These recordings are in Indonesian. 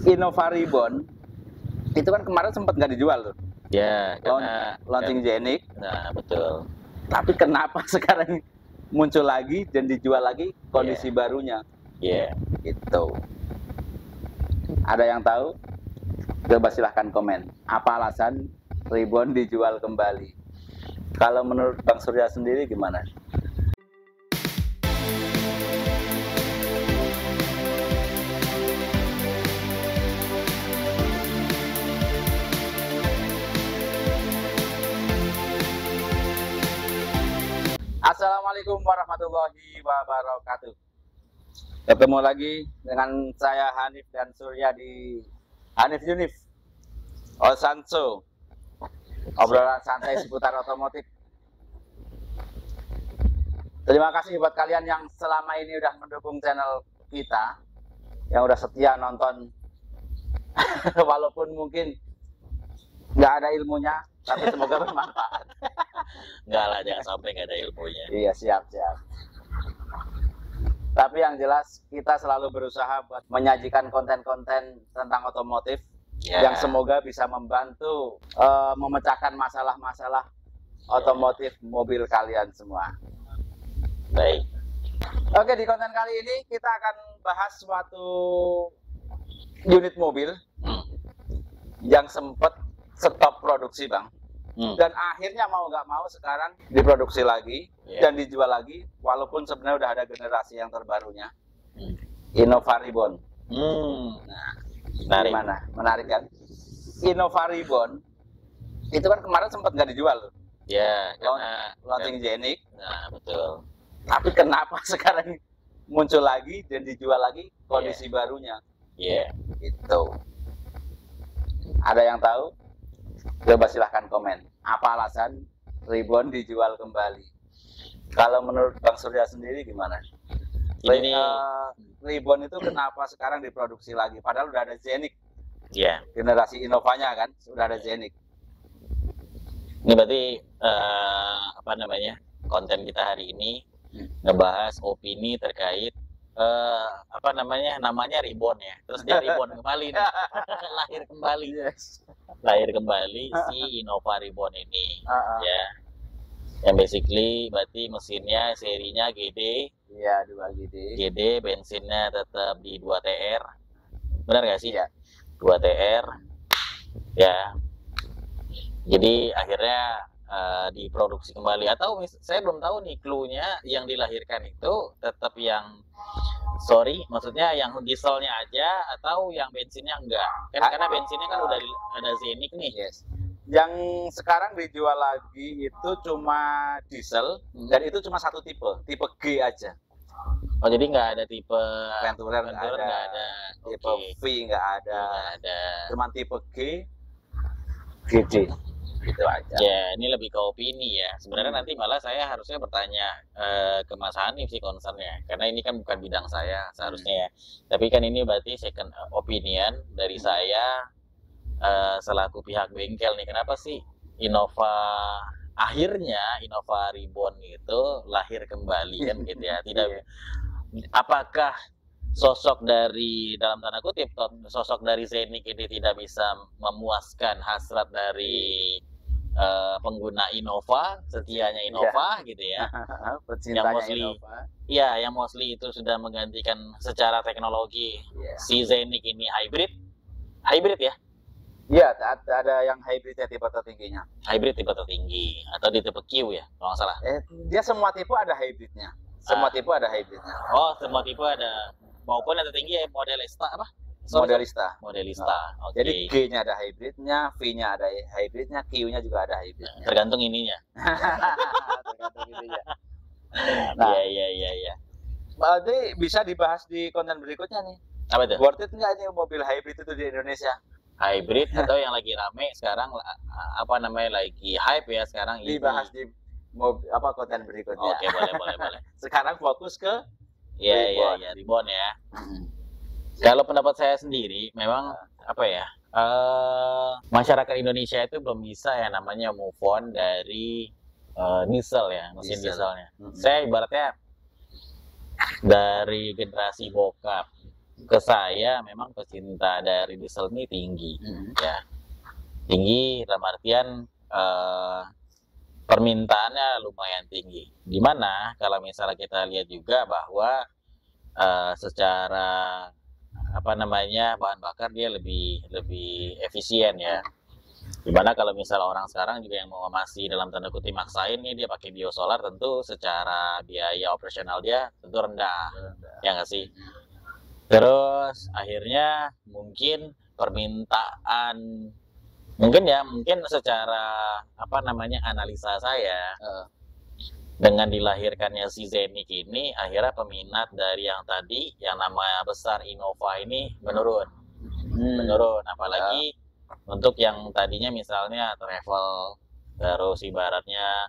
Innova Reborn itu kan kemarin sempat nggak dijual tuh. Ya, karena launching Zenik. Nah, betul. Tapi kenapa sekarang muncul lagi dan dijual lagi kondisi barunya? Iya. Gitu. Ada yang tahu? Coba silahkan komen. Apa alasan Reborn dijual kembali? Kalau menurut Bang Surya sendiri gimana? Assalamualaikum warahmatullahi wabarakatuh. Ketemu lagi dengan saya Hanif dan Surya di Hanif Yunif Osanso, obrolan santai seputar otomotif. Terima kasih buat kalian yang selama ini udah mendukung channel kita, yang udah setia nonton walaupun mungkin nggak ada ilmunya, tapi semoga bermanfaat. Enggak lah, jangan sampai nggak ada ilmunya. Iya, siap. Tapi yang jelas kita selalu berusaha buat menyajikan konten-konten tentang otomotif yang semoga bisa membantu memecahkan masalah-masalah otomotif mobil kalian semua. Baik. Oke, di konten kali ini kita akan bahas suatu unit mobil yang sempat stop produksi, Bang. Dan akhirnya mau nggak mau sekarang diproduksi lagi dan dijual lagi, walaupun sebenarnya udah ada generasi yang terbarunya. Innova Reborn. Menarik. Gimana? Menarik kan? Innova Reborn itu kan kemarin sempat nggak dijual tuh. Ya, karena launching Zenik. Nah, betul. Tapi kenapa sekarang muncul lagi dan dijual lagi kondisi barunya? Iya. Itu. Ada yang tahu? Coba silahkan komen. Apa alasan Reborn dijual kembali? Kalau menurut Bang Surya sendiri gimana? Ini Reborn itu kenapa sekarang diproduksi lagi? Padahal udah ada Zenik. Iya. Generasi Innovanya kan sudah ada Zenik. Ini berarti apa namanya? Konten kita hari ini ngebahas opini terkait apa namanya Reborn ya. Terus dia Reborn kembali nih. Lahir kembali. Lahir kembali si Innova Reborn ini. Ya. Yang basically berarti mesinnya serinya GD. Iya, 2 GD. GD, bensinnya tetap di 2TR. Benar nggak sih? Iya. 2TR. Ya. Jadi akhirnya diproduksi kembali, atau saya belum tahu nih clue-nya yang dilahirkan itu tetap yang maksudnya yang dieselnya aja atau yang bensinnya enggak kan, karena bensinnya kan udah ada Zenik nih. Yang sekarang dijual lagi itu cuma diesel dan itu cuma satu tipe G aja. Oh, jadi nggak ada tipe Venturer nggak ada, tipe V nggak ada, cuma tipe G, GD. Gitu aja. Ya, ini lebih ke opini ya. Sebenarnya nanti malah saya harusnya bertanya ke Mas Hanif sih concernnya, karena ini kan bukan bidang saya seharusnya ya. Tapi kan ini berarti second opinion dari saya selaku pihak bengkel nih. Kenapa sih akhirnya Innova Reborn itu lahir kembali kan gitu ya? Apakah sosok dari, dalam tanda kutip, sosok dari Zenik ini tidak bisa memuaskan hasrat dari pengguna Innova, setianya Innova gitu ya. Yang mostly itu sudah menggantikan secara teknologi. Si Zenik ini hybrid ya? Iya, ada yang hybridnya tipe tertingginya. Hybrid tipe tertinggi atau di tipe Q ya, kalau nggak salah. Dia semua tipe ada hybridnya. Semua tipe ada hybridnya. Oh, semua tipe ada, maupun yang tertinggi ya Modelista apa? Modelista. Okay. Jadi G-nya ada hybridnya, V-nya ada hybridnya, Q-nya juga ada hybridnya. Tergantung ininya. Tergantung ininya. Nah, iya. Berarti bisa dibahas di konten berikutnya nih. Apa itu? Worth it nggak ini mobil hybrid itu di Indonesia? Hybrid atau yang lagi rame sekarang lagi hype ya sekarang ini. Dibahas di konten berikutnya. Oke, boleh. Sekarang fokus ke Reborn ya. Kalau pendapat saya sendiri, memang masyarakat Indonesia itu belum bisa ya namanya move on dari diesel ya, mesin dieselnya. Saya ibaratnya dari generasi bokap, ke saya memang pecinta dari diesel ini tinggi, ya. Tinggi dalam artian permintaannya lumayan tinggi. Dimana kalau misalnya kita lihat juga bahwa secara apa namanya bahan bakar dia lebih efisien ya. Dimana kalau misalnya orang sekarang juga yang mau masih dalam tanda kutip maksain nih dia pakai biosolar, tentu secara biaya operasional dia tentu rendah. Ya nggak sih? Terus akhirnya mungkin permintaan mungkin secara apa namanya analisa saya dengan dilahirkannya si Zenik ini akhirnya peminat dari yang tadi yang nama besar Innova ini menurun apalagi untuk yang tadinya misalnya travel terus ibaratnya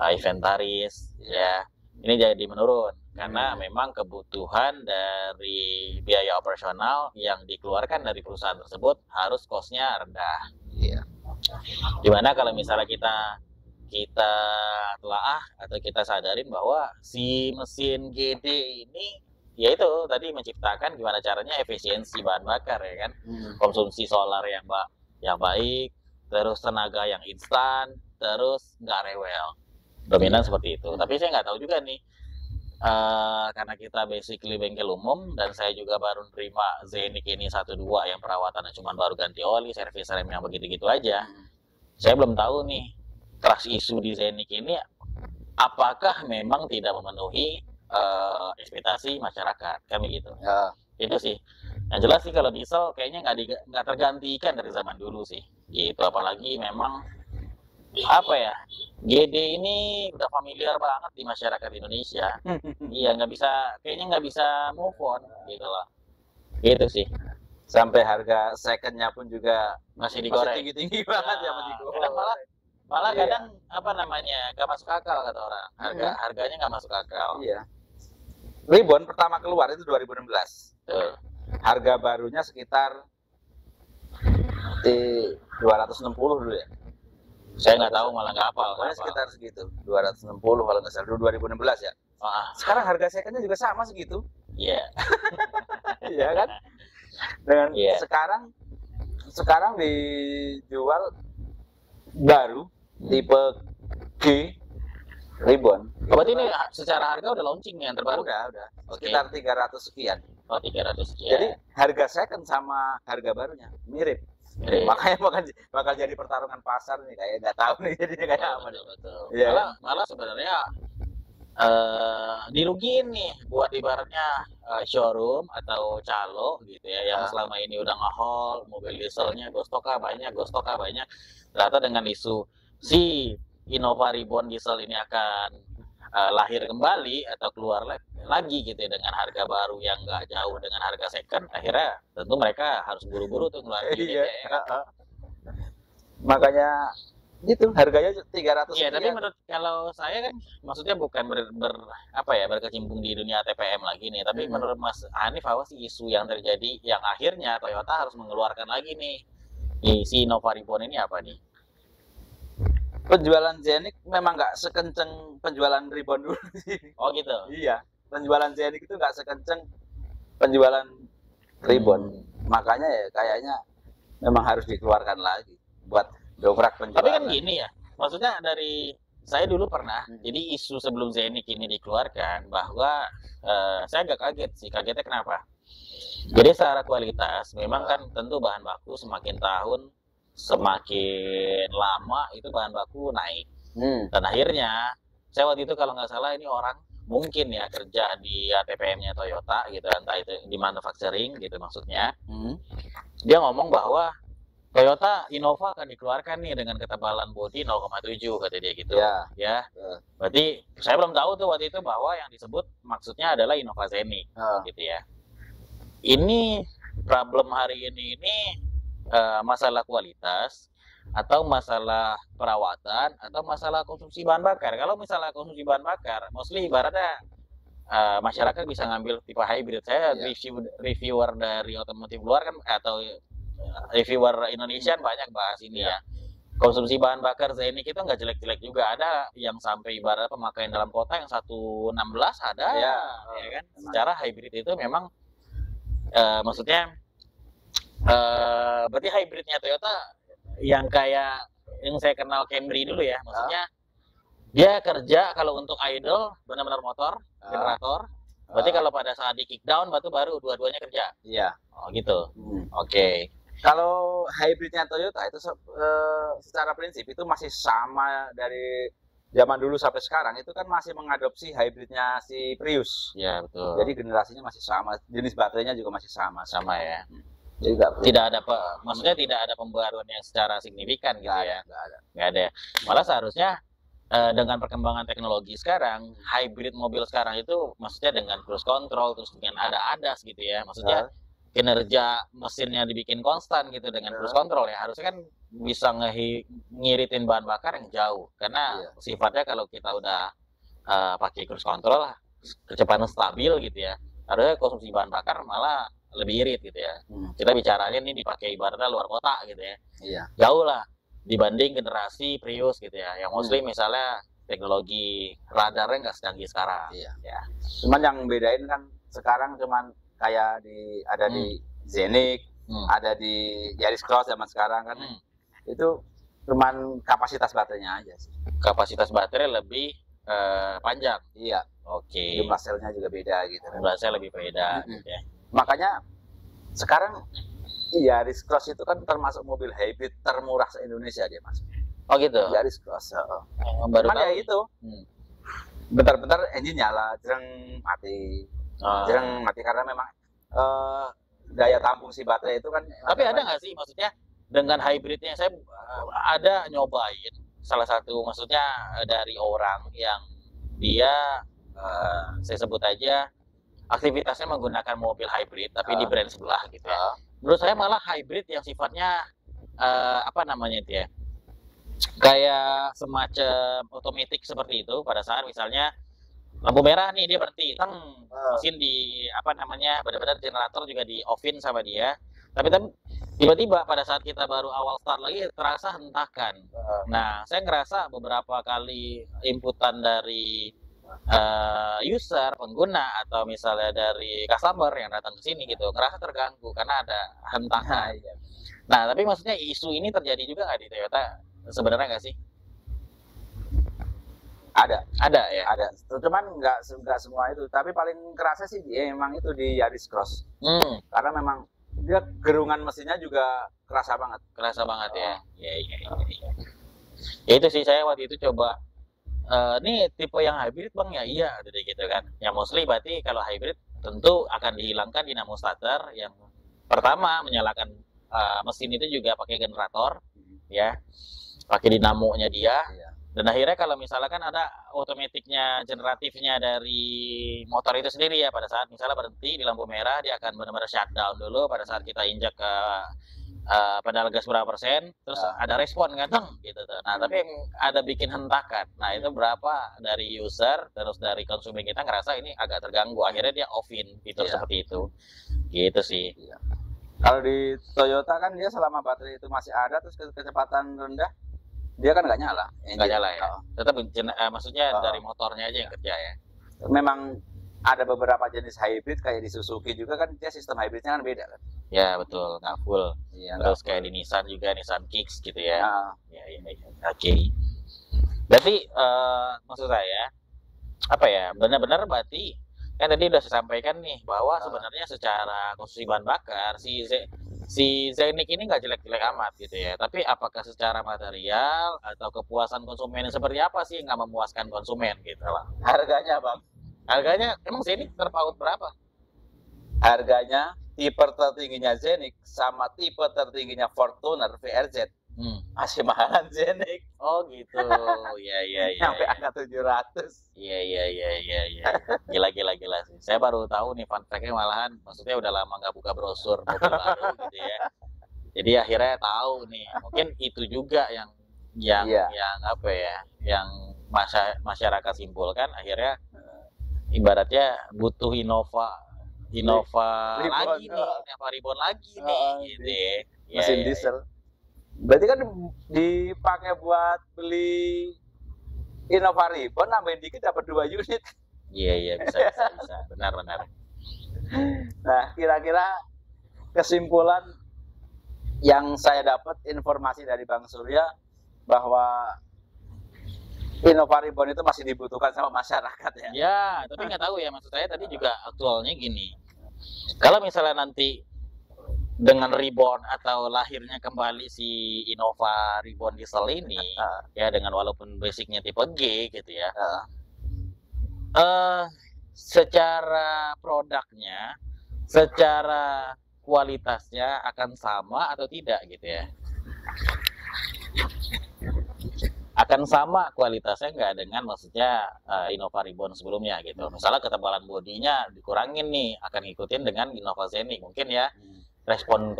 inventaris ya ini jadi menurun karena memang kebutuhan dari biaya operasional yang dikeluarkan dari perusahaan tersebut harus cost-nya rendah. Iya. Dimana kalau misalnya kita telaah atau kita sadarin bahwa si mesin GD ini yaitu tadi menciptakan gimana caranya efisiensi bahan bakar ya kan, konsumsi solar yang baik, terus tenaga yang instan, terus nggak rewel, dominan seperti itu. Tapi saya nggak tahu juga nih karena kita basically bengkel umum dan saya juga baru terima Zenik ini 1-2 yang perawatannya cuma baru ganti oli, servis rem yang begitu-gitu aja. Saya belum tahu nih trust issue di Zenik ini apakah memang tidak memenuhi ekspektasi masyarakat kan begitu. Itu sih. Yang jelas sih kalau diesel kayaknya nggak tergantikan dari zaman dulu sih. Gitu apalagi memang apa ya, GD ini udah familiar banget di masyarakat Indonesia. Iya kayaknya nggak bisa move on gitu loh. Gitu sih. Sampai harga secondnya pun juga masih digoreng. Tinggi-tinggi banget ya masih digoreng. Malah kadang apa namanya nggak masuk akal kata orang. Harganya nggak masuk akal. Iya. Ribbon pertama keluar itu 2016. Tuh. Harga barunya sekitar 260 dulu ya. Saya nggak tahu malah nggak hafal. Pokoknya sekitar segitu 260 kalau nggak salah dulu 2016 ya. Sekarang harga secondnya juga sama segitu. Iya. Iya kan? Dengan sekarang dijual baru tipe G Ribbon. Berarti ini secara harga udah launching yang terbaru? Udah. Sekitar 300 sekian. Oh, 300 sekian. Jadi harga second sama harga barunya mirip. Makanya bakal jadi pertarungan pasar nih, kayak nggak tahu nih jadinya kayak apa. Betul. Ya. Malah sebenarnya dirugiin nih buat ibaratnya showroom atau calo gitu ya yang selama ini udah nge-haul mobil dieselnya gostoka banyak. Ternyata dengan isu si Innova Ribbon diesel ini akan lahir kembali atau keluar lagi gitu ya dengan harga baru yang nggak jauh dengan harga second, akhirnya tentu mereka harus buru-buru tuh ngeluarin unitnya ya kan? Makanya itu harganya 300. Iya, tapi menurut kalau saya kan maksudnya bukan berkecimpung di dunia TPM lagi nih, tapi menurut Mas Hanif apa sih isu yang terjadi yang akhirnya Toyota harus mengeluarkan lagi nih si Innova Ribbon ini apa nih? Penjualan Zenik memang nggak sekenceng penjualan Ribbon dulu sih. Oh gitu? Iya, penjualan Zenik itu nggak sekenceng penjualan Ribbon. Makanya ya kayaknya memang harus dikeluarkan lagi buat dobrak penjualan. Tapi kan gini ya, maksudnya dari saya dulu pernah, jadi isu sebelum Zenik ini dikeluarkan bahwa saya agak kaget sih, kagetnya kenapa? Jadi secara kualitas memang kan tentu bahan baku semakin tahun semakin lama itu bahan baku naik. Dan akhirnya saya waktu itu kalau nggak salah ini orang mungkin ya kerja di TPM-nya Toyota gitu, entah itu di manufacturing gitu maksudnya. Dia ngomong bahwa Toyota Innova akan dikeluarkan nih dengan ketebalan bodi 0,7 kata dia gitu. Ya. Berarti saya belum tahu tuh waktu itu bahwa yang disebut maksudnya adalah Innova Zenik gitu ya. Ini problem hari ini masalah kualitas atau masalah perawatan atau masalah konsumsi bahan bakar. Kalau misalnya konsumsi bahan bakar, mostly ibaratnya masyarakat bisa ngambil tipe hybrid. Saya reviewer dari otomotif luar kan atau reviewer Indonesia banyak bahas ini ya. Konsumsi bahan bakar Zenik itu nggak jelek-jelek juga, ada yang sampai ibarat pemakaian dalam kota yang 116 ada ya kan. Secara hybrid itu memang Maksudnya berarti hybridnya Toyota yang kayak yang saya kenal Camry dulu ya, maksudnya dia kerja kalau untuk idle benar-benar motor, generator. Berarti kalau pada saat di kick down baru dua-duanya kerja. Iya. Oh gitu. Oke. Kalau hybridnya Toyota itu secara prinsip itu masih sama dari zaman dulu sampai sekarang, itu kan masih mengadopsi hybridnya si Prius. Ya betul. Jadi generasinya masih sama, jenis baterainya juga masih sama. Sama ya. Jadi tidak ada maksudnya tidak ada pembaruan yang secara signifikan gitu ya. Nggak ada. Malah seharusnya dengan perkembangan teknologi sekarang, hybrid mobil sekarang itu maksudnya dengan cruise control, terus dengan ada ADAS gitu ya, maksudnya kinerja mesinnya dibikin konstan gitu dengan cruise control ya, harusnya kan bisa ngiritin bahan bakar yang jauh, karena sifatnya kalau kita udah pakai cruise control lah, kecepatan stabil gitu ya, harusnya konsumsi bahan bakar malah lebih irit gitu ya. Kita bicaranya ini dipakai ibaratnya luar kota gitu ya, jauh lah dibanding generasi Prius gitu ya, yang mostly misalnya teknologi radarnya nggak secanggih sekarang. Ya. Cuman yang bedain kan sekarang cuman kayak ada di Zenik, ada di Yaris Cross zaman sekarang kan, itu cuman kapasitas baterainya aja sih. Kapasitas baterai lebih panjang. Iya. Oke. Jumlah selnya juga beda gitu. Jumlah sel lebih beda. Gitu ya. Makanya sekarang Yaris Cross itu kan termasuk mobil hybrid termurah se-Indonesia dia Mas. Oh gitu. Yaris Cross. Baru cuman ya itu. Bentar-bentar engine nyala, jereng mati. Jereng mati karena memang daya tampung si baterai itu kan. Tapi ada nggak sih maksudnya dengan hybridnya, saya ada nyobain salah satu maksudnya dari orang yang dia saya sebut aja aktivitasnya menggunakan mobil hybrid tapi di brand sebelah gitu ya. Menurut saya malah hybrid yang sifatnya apa namanya itu ya, kayak semacam otomatis seperti itu, pada saat misalnya lampu merah nih dia berhenti, mesin di apa namanya benar-benar generator juga di offin sama dia, tapi tiba-tiba pada saat kita baru awal start lagi terasa hentakan. Nah saya ngerasa beberapa kali inputan dari user, pengguna, atau misalnya dari customer yang datang ke sini gitu, ngerasa terganggu karena ada hentakan. Nah, tapi maksudnya isu ini terjadi juga nggak di Toyota sebenarnya nggak sih? Ada ya. Ada. Cuman nggak semua itu, tapi paling kerasa sih emang itu di Yaris Cross. Karena memang dia gerungan mesinnya juga kerasa banget. Kerasa banget ya. Ya itu sih, saya waktu itu coba. Ini tipe yang hybrid bang ya, iya gitu kan. Ya mostly berarti kalau hybrid tentu akan dihilangkan dinamo starter. Yang pertama menyalakan mesin itu juga pakai generator, ya, pakai dinamonya dia. Dan akhirnya kalau misalkan ada otomatiknya, generatifnya dari motor itu sendiri ya, pada saat misalnya berhenti di lampu merah dia akan benar-benar shutdown dulu. Pada saat kita injak ke pedal gas berapa persen, terus ada respon kan, gitu tuh. Nah tapi ada bikin hentakan. Nah itu berapa dari user terus dari konsumen kita ngerasa ini agak terganggu, akhirnya dia offin fitur seperti itu, gitu sih. Kalau di Toyota kan dia selama baterai itu masih ada terus kecepatan rendah, dia kan nggak nyala. Nggak nyala ya. Tetap maksudnya dari motornya aja yang kerja ya. Memang ada beberapa jenis hybrid kayak di Suzuki juga kan dia sistem hybridnya kan beda kan. Ya betul, nggak full. Terus kayak di Nissan juga, Nissan Kicks gitu ya. Oke. Berarti maksud saya apa ya, benar-benar berarti kan tadi udah saya sampaikan nih bahwa sebenarnya secara konsumsi bahan bakar si Zenik ini nggak jelek-jelek amat gitu ya. Tapi apakah secara material atau kepuasan konsumen seperti apa sih yang nggak memuaskan konsumen gitu lah. Harganya bang. Harganya emang Zenik terpaut berapa? Harganya tipe tertingginya Zenik sama tipe tertingginya Fortuner VRZ masih mahalan Zenik. Oh gitu. Iya. Sampai angka 700. Iya. Gila sih. Saya baru tahu nih fun fact-nya, malahan maksudnya udah lama nggak buka brosur mobil baru gitu ya. Jadi akhirnya tahu nih. Mungkin itu juga yang apa ya, yang masyarakat simpulkan akhirnya ibaratnya butuh Innova lagi nih, Innova Reborn lagi nih gitu ya. Mesin diesel. Berarti kan dipakai buat beli Innova Reborn, nambahin dikit dapat 2 unit. Iya bisa. Benar. Nah, kira-kira kesimpulan yang saya dapat informasi dari Bang Surya bahwa Innova Reborn itu masih dibutuhkan sama masyarakat ya. Ya, tapi nggak tahu ya, maksud saya tadi juga aktualnya gini. Kalau misalnya nanti dengan reborn atau lahirnya kembali si Innova Reborn diesel ini, ya dengan walaupun basicnya tipe G gitu ya, secara produknya, secara kualitasnya akan sama atau tidak gitu ya? Akan sama kualitasnya nggak dengan maksudnya Innova Reborn sebelumnya gitu. Misalnya ketebalan bodinya dikurangin nih, akan ngikutin dengan Innova Zenith mungkin ya. Respon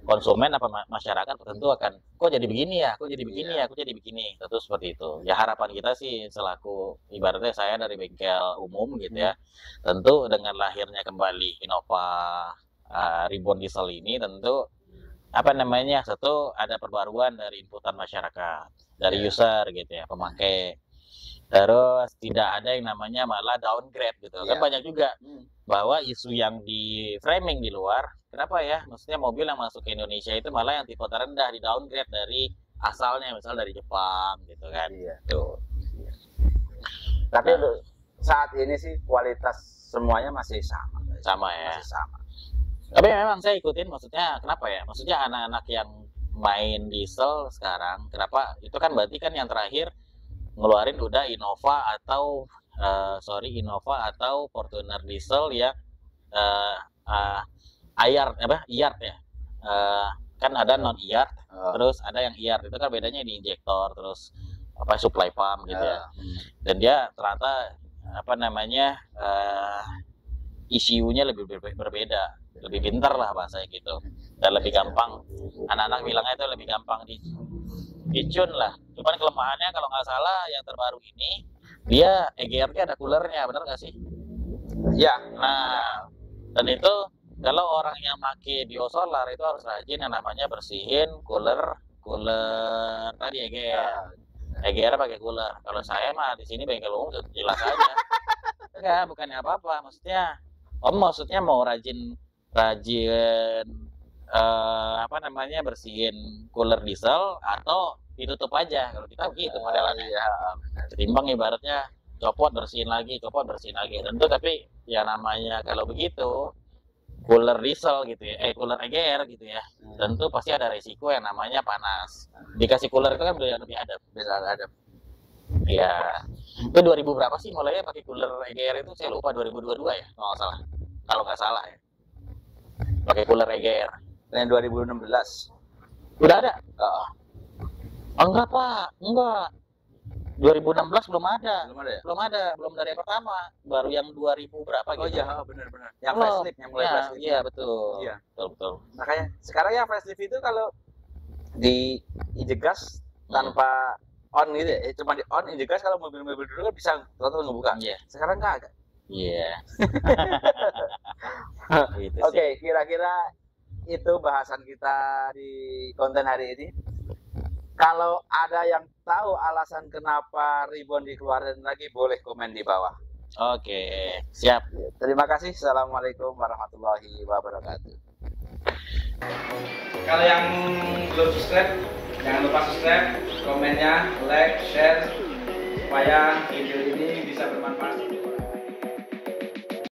konsumen apa masyarakat tentu akan kok jadi begini ya, kok jadi begini ya, kok jadi begini. Tentu seperti itu. Ya harapan kita sih selaku ibaratnya saya dari bengkel umum gitu ya. Tentu dengan lahirnya kembali Innova Reborn diesel ini tentu apa namanya, satu ada perbaruan dari inputan masyarakat, dari user gitu ya, pemakai. Terus tidak ada yang namanya malah downgrade gitu. Kan banyak juga bahwa isu yang di framing di luar, kenapa ya? Maksudnya mobil yang masuk ke Indonesia itu malah yang tipe terendah di downgrade dari asalnya, misal dari Jepang gitu kan. Tuh. Tapi saat ini sih kualitas semuanya masih sama. Sama ya. Masih sama. Tapi memang saya ikutin, maksudnya kenapa ya? Maksudnya anak-anak yang main diesel sekarang, kenapa? Itu kan berarti kan yang terakhir ngeluarin udah Innova atau Fortuner diesel ya, IART ya. Kan ada non IART, terus ada yang IART. Itu kan bedanya di injektor, terus apa supply pump gitu ya. Dan dia ternyata apa namanya ECU-nya lebih berbeda, lebih pintar lah bahasanya gitu, dan lebih gampang, anak-anak bilangnya itu lebih gampang dicun lah. Cuman kelemahannya kalau nggak salah yang terbaru ini dia EGR-nya ada coolernya, benar nggak sih? Ya. Nah, dan itu kalau orang yang pakai biosolar itu harus rajin yang namanya bersihin cooler tadi EGR pakai cooler. Kalau saya mah di sini bengkel umum jelas aja. Enggak, bukannya apa-apa, maksudnya mau rajin apa namanya bersihin cooler diesel atau ditutup aja. Kalau kita begitu modelannya. Ketimbang ibaratnya copot bersihin lagi. Tentu tapi ya namanya kalau begitu cooler diesel gitu ya, cooler EGR gitu ya. Tentu pasti ada resiko yang namanya panas. Dikasih cooler itu kan lebih adem. Bisa adem. Ya. Itu 2000 berapa sih mulainya pakai cooler EGR itu? Saya lupa, 2022 ya, kalau nggak salah ya. Pakai cooler EGR. Yang 2016. Udah ada? Enggak Pak, enggak. 2016 belum ada. Belum dari yang pertama. Baru yang 2000 berapa gitu. Oh iya, benar. Yang facelift, yang mulai facelift. Iya, betul. Iya. Betul. Makanya sekarang ya facelift itu kalau di gas tanpa on gitu ya, cuma di on gas, kalau mobil-mobil dulu kan bisa total ngebuka. Sekarang nggak ada. Gitu. Oke, kira-kira itu bahasan kita di konten hari ini. Kalau ada yang tahu alasan kenapa Reborn dikeluarin lagi, boleh komen di bawah. Oke, siap. Terima kasih. Assalamualaikum warahmatullahi wabarakatuh. Kalau yang belum subscribe, jangan lupa subscribe, komennya, like, share, supaya video ini bisa bermanfaat.